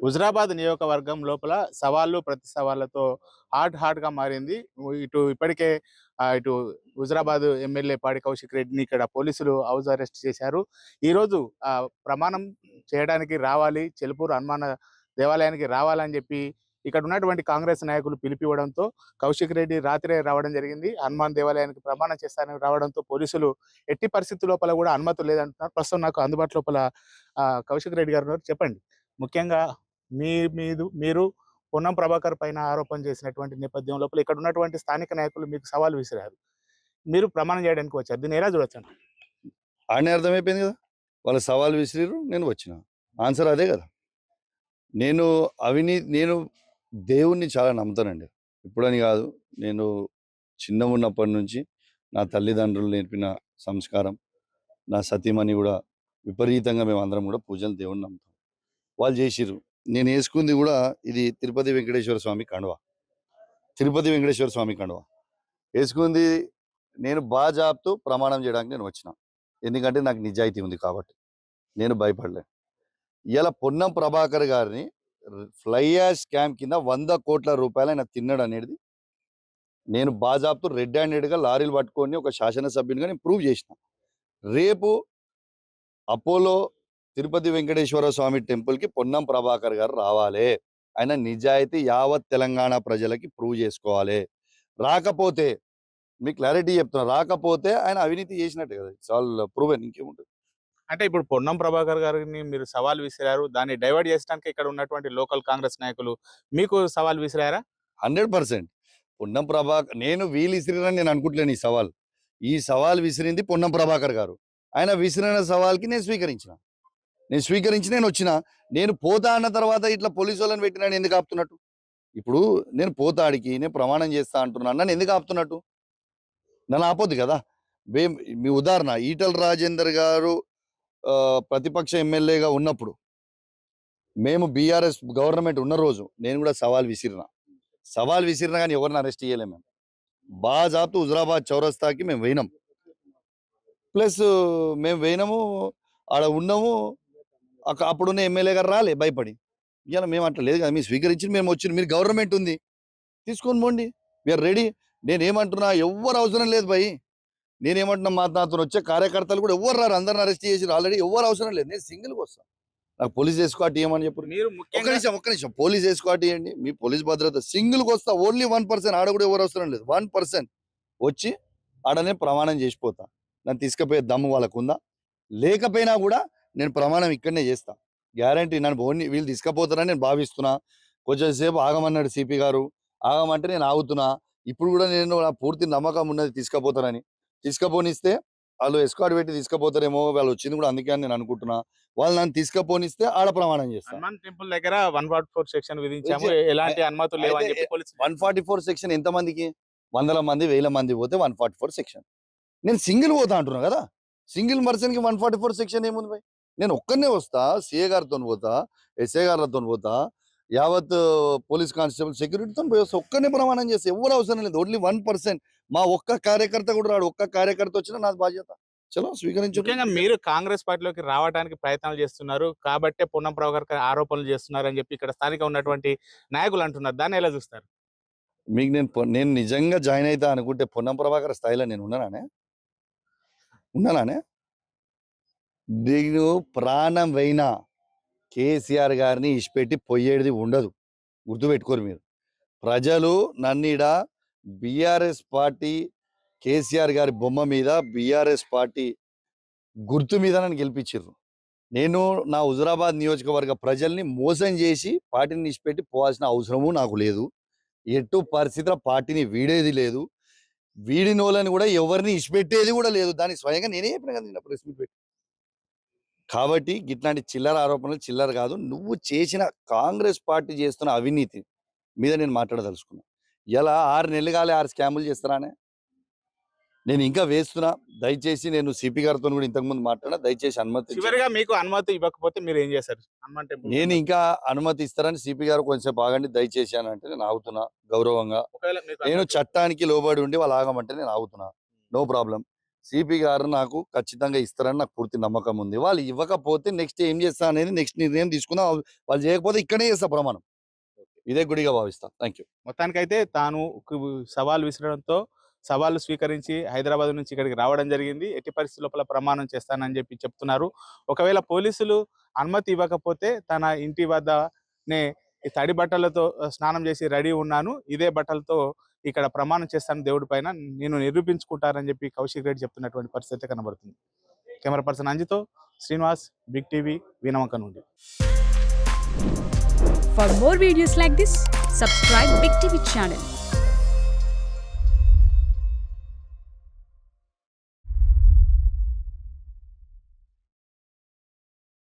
హుజరాబాద్ నియోజకవర్గం లోపల సవాళ్ళు ప్రతి సవాళ్ళతో హాట్‌గా మారింది. ఇటు ఇప్పటికే ఇటు హుజరాబాద్ ఎమ్మెల్యే పాడి కౌశిక్ రెడ్డిని ఇక్కడ పోలీసులు హౌస్ అరెస్ట్ చేశారు. ఈరోజు ప్రమాణం చేయడానికి రావాలి, చెలుపూరు హనుమాన దేవాలయానికి రావాలని చెప్పి ఇక్కడ ఉన్నటువంటి కాంగ్రెస్ నాయకులు పిలిపివ్వడంతో కౌశిక్ రెడ్డి రాత్రే రావడం జరిగింది. హనుమాన్ దేవాలయానికి ప్రమాణం చేస్తానని రావడంతో పోలీసులు ఎట్టి పరిస్థితి లోపల కూడా అనుమతి లేదంటున్నారు. ప్రస్తుతం నాకు అందుబాటు లోపల కౌశిక్ రెడ్డి గారు ఉన్నారు. చెప్పండి. ముఖ్యంగా మీరు పొన్నం ప్రభాకర్ పైన ఆరోపణ చేసినటువంటి నేపథ్యం లోపల ఇక్కడ ఉన్నటువంటి స్థానిక నాయకులు మీకు సవాల్ విసిరారు. మీరు ప్రమాణం చేయడానికి వచ్చారు. దీన్ని ఎలా చూడొచ్చండి? ఆడనే అర్థమైపోయింది కదా. వాళ్ళు సవాల్ విసిరిర్రు, నేను వచ్చిన. ఆన్సర్ అదే కదా. నేను దేవుణ్ణి చాలా నమ్ముతానండి. ఇప్పుడని కాదు, నేను చిన్నగున్నప్పటి నుంచి నా తల్లిదండ్రులు నేర్పిన సంస్కారం, నా సతీమణి కూడా విపరీతంగా మేమందరం కూడా పూజలు దేవుణ్ణి నమ్ముతాం. వాళ్ళు చేసిర్రు. నేను వేసుకుంది కూడా ఇది తిరుపతి వెంకటేశ్వర స్వామి కండువా. తిరుపతి వెంకటేశ్వర స్వామి కండువా వేసుకుంది. నేను బాజాబ్తో ప్రమాణం చేయడానికి నేను వచ్చిన. ఎందుకంటే నాకు నిజాయితీ ఉంది కాబట్టి నేను భయపడలేను. ఇలా పొన్నం ప్రభాకర్ గారిని ఫ్లై యాష్ స్కామ్ కింద 100 కోట్ల రూపాయలు ఆయన తిన్నాడు అనేది నేను బాజాబ్తో రెడ్ హ్యాండెడ్గా లారీలు పట్టుకొని ఒక శాసనసభ్యునిగా నేను ప్రూవ్ చేసిన. రేపు అపోలో తిరుపతి వెంకటేశ్వర స్వామి టెంపుల్కి పొన్నం ప్రభాకర్ గారు రావాలి. ఆయన నిజాయితీ యావత్ తెలంగాణ ప్రజలకి ప్రూవ్ చేసుకోవాలి. రాకపోతే మీ క్లారిటీ చెప్తున్నా, రాకపోతే ఆయన అవినీతి చేసినట్టే కదా. It's all proven. ఇంకేముంటుంది అంటే ఇప్పుడు పొన్నం ప్రభాకర్ గారిని మీరు సవాల్ విసిరారు. దాన్ని డైవర్ట్ చేయడానికి ఇక్కడ ఉన్నటువంటి లోకల్ కాంగ్రెస్ నాయకులు మీకు సవాల్ విసిరారా? 100%. పొన్నం ప్రభాకర్ నేను వీలు విసిరిరని నేను అనుకుంటలేను. ఈ సవాల్ విసిరింది పొన్నం ప్రభాకర్ గారు. ఆయన విసిరిన సవాల్కి నేను స్వీకరించి నేను వచ్చిన. నేను పోతా అన్న తర్వాత ఇట్లా పోలీసు వాళ్ళని పెట్టినాను ఎందుకు ఆపుతున్నట్టు? ఇప్పుడు నేను పోతాడికి నేను ప్రమాణం చేస్తా అంటున్నాను, నన్ను ఎందుకు ఆపుతున్నట్టు? నన్ను ఆపొద్దు కదా. మీ ఉదాహరణ ఈటల రాజేందర్ గారు ప్రతిపక్ష ఎమ్మెల్యేగా ఉన్నప్పుడు మేము బీఆర్ఎస్ గవర్నమెంట్ ఉన్న రోజు నేను కూడా సవాల్ విసిరినా కానీ ఎవరిని అరెస్ట్ చేయలేము. మేము బాజాబ్తు హుజరాబాద్ చౌరస్తాకి మేము పోయినాం. ప్లస్ మేము పోయినాము, ఆడ ఉన్నాము. అప్పుడున్న ఎమ్మెల్యే గారు రాలే భయపడి. ఇవాళ మేము అట్లా లేదు కదా. మీరు స్వీకరించి మేము వచ్చిన, మీరు గవర్నమెంట్ ఉంది తీసుకొని పోండి, వీఆర్ రెడీ. నేనేమంటున్నా, ఎవ్వరు అవసరం లేదు భయ్. నేనేమంటున్నా, నాతో వచ్చే కార్యకర్తలు కూడా ఎవ్వరు రారు, అందరిని అరెస్ట్ చేసి ఆల్రెడీ ఎవ్వరు అవసరం లేదు. నేను సింగిల్గా వస్తాను. నాకు పోలీస్ ఎస్కాట్ ఇవ్వమని చెప్పారు. మీరు ఒక్క నిమిషం పోలీస్ ఎస్కాట్ ఇవ్వండి, మీ పోలీస్ భద్రత సింగిల్గా వస్తా. ఓన్లీ 1%. ఆడ కూడా ఎవరు అవసరం లేదు. 1% వచ్చి ఆడనే ప్రమాణం చేసిపోతా. నన్ను తీసుకుపోయే దమ్ము వాళ్ళకు ఉందా? లేకపోయినా కూడా నేను ప్రమాణం ఇక్కడనే చేస్తా. గ్యారంటీ. నన్ను వీళ్ళు తీసుకుపోతారని నేను భావిస్తున్నా. కొంచెం సేపు ఆగమన్నాడు సిపి గారు, ఆగమంటే నేను ఆగుతున్నా. ఇప్పుడు కూడా నేను నా పూర్తి నమ్మకం ఉన్నది తీసుకుపోతారని. తీసుకుపోనిస్తే వాళ్ళు ఎస్కాట్ పెట్టి తీసుకుపోతారేమో, వాళ్ళు వచ్చింది కూడా అందుకే అని నేను అనుకుంటున్నా. వాళ్ళు నన్ను తీసుకుపోనిస్తే ఆడ ప్రమాణం చేస్తాను. హనుమాన్ టెంపుల్ దగ్గర 144 సెక్షన్ విధించాము, ఎలాంటి అనుమతులు లేవని చెప్పి పోలీసులు. 144 సెక్షన్ ఎంతమందికి? 100 మంది 1000 మంది పోతే 144 సెక్షన్. నేను సింగిల్ పోతా అంటున్నా కదా. సింగిల్ పర్సన్కి 144 సెక్షన్ ఏముంది భయ్? నేను ఒక్కనే వస్తా, సిఏ గారితో పోతా, ఎస్ఐ గారితో పోతా, యావత్ పోలీస్ కానిస్టేబుల్ సెక్యూరిటీతో పోయి వస్తా. ఒక్కనే ప్రమాణం చేస్తే ఎవరు అవసరం లేదు. ఓన్లీ 1%. మా ఒక్క కార్యకర్త కూడా రాడు. ఒక్క కార్యకర్త వచ్చినా నా బాధ్యత. చలో స్వీకరించు. ముఖ్యంగా మీరు కాంగ్రెస్ పార్టీలోకి రావడానికి ప్రయత్నాలు చేస్తున్నారు కాబట్టి పొన్నం ప్రభాకర్ ఆరోపణలు చేస్తున్నారు అని చెప్పి ఇక్కడ స్థానిక ఉన్నటువంటి నాయకులు అంటున్నారు. దాన్ని ఎలా చూస్తారు? మీకు నేను నిజంగా జాయిన్ అవుతా అనుకుంటే పొన్నం ప్రభాకర్ స్థాయిలో నేను ఉన్నానే. నేను ప్రాణం అయినా కేసీఆర్ గారిని ఇచ్చిపెట్టి పోయేది ఉండదు. గుర్తుపెట్టుకోరు మీరు. ప్రజలు నన్నిడ బీఆర్ఎస్ పార్టీ కేసీఆర్ గారి బొమ్మ మీద, బీఆర్ఎస్ పార్టీ గుర్తు మీద నన్ను గెలిపించారు. నేను నా హుజరాబాద్ నియోజకవర్గ ప్రజల్ని మోసం చేసి పార్టీని ఇచ్చిపెట్టి పోవాల్సిన అవసరము నాకు లేదు. ఎటు పరిస్థితిలో పార్టీని వీడేది లేదు. వీడినోళ్ళని కూడా ఎవరిని ఇచ్చిపెట్టేది కూడా లేదు. దానికి స్వయంగా నేనే చెప్పిన కదా నిన్న ప్రెస్ మీట్ పెట్టి. కాబట్టి ఇట్లాంటి చిల్లర ఆరోపణలు చిల్లర కాదు. నువ్వు చేసిన కాంగ్రెస్ పార్టీ చేస్తున్న అవినీతి మీద నేను మాట్లాడదలుచుకున్నా. ఇలా 6 నెలలు కాలే 6 స్కాములు చేస్తారానే. నేను ఇంకా వేస్తున్నా. దయచేసి నేను సిపి గారితో కూడా ఇంతకుముందు మాట్లాడా. దయచేసి అనుమతి. చివరిగా మీకు అనుమతి ఇవ్వకపోతే మీరు ఏం చేశారు? హనుమాన్ టెంపుల్ నేను ఇంకా అనుమతి ఇస్తారని సిపి గారు కొంచెం ఆగండి దయచేసి అని అంటే నేను ఆగుతున్నా గౌరవంగా. నేను చట్టానికి లోబడి ఉండి వాళ్ళు ఆగమంటే నేను ఆగుతున్నా. No problem. సిపి గారు నాకు ఖచ్చితంగా ఇస్తారని నాకు పూర్తి నమ్మకం ఉంది. వాళ్ళు ఇవ్వకపోతే నెక్స్ట్ ఏం చేస్తా అనేది నెక్స్ట్ నిర్ణయం తీసుకుందాం. వాళ్ళు చేయకపోతే ఇక్కడే చేస్తా ప్రమాణం. ఇదే గుడిగా భావిస్తా. Thank you. మొత్తానికైతే తాను సవాల్ విసరడంతో సవాలు స్వీకరించి హైదరాబాద్ నుంచి ఇక్కడికి రావడం జరిగింది. ఎట్టి పరిస్థితి లోపల ప్రమాణం చేస్తానని చెప్పి చెప్తున్నారు. ఒకవేళ పోలీసులు అనుమతి ఇవ్వకపోతే తన ఇంటి వద్దనే ఈ తడి బట్టలతో స్నానం చేసి రెడీ ఉన్నాను, ఇదే బట్టలతో ఇక్కడ ప్రమాణం చేస్తాను దేవుడి పైన, నేను నిరూపించుకుంటానని చెప్పి కౌశిక్ రెడ్డి చెప్తున్నటువంటి పరిస్థితి కనబడుతుంది. కెమెరా పర్సన్ అంజితో శ్రీనివాస్, బిగ్ టీవీ, వినవంక నుండి. For more videos like this, subscribe Big TV channel.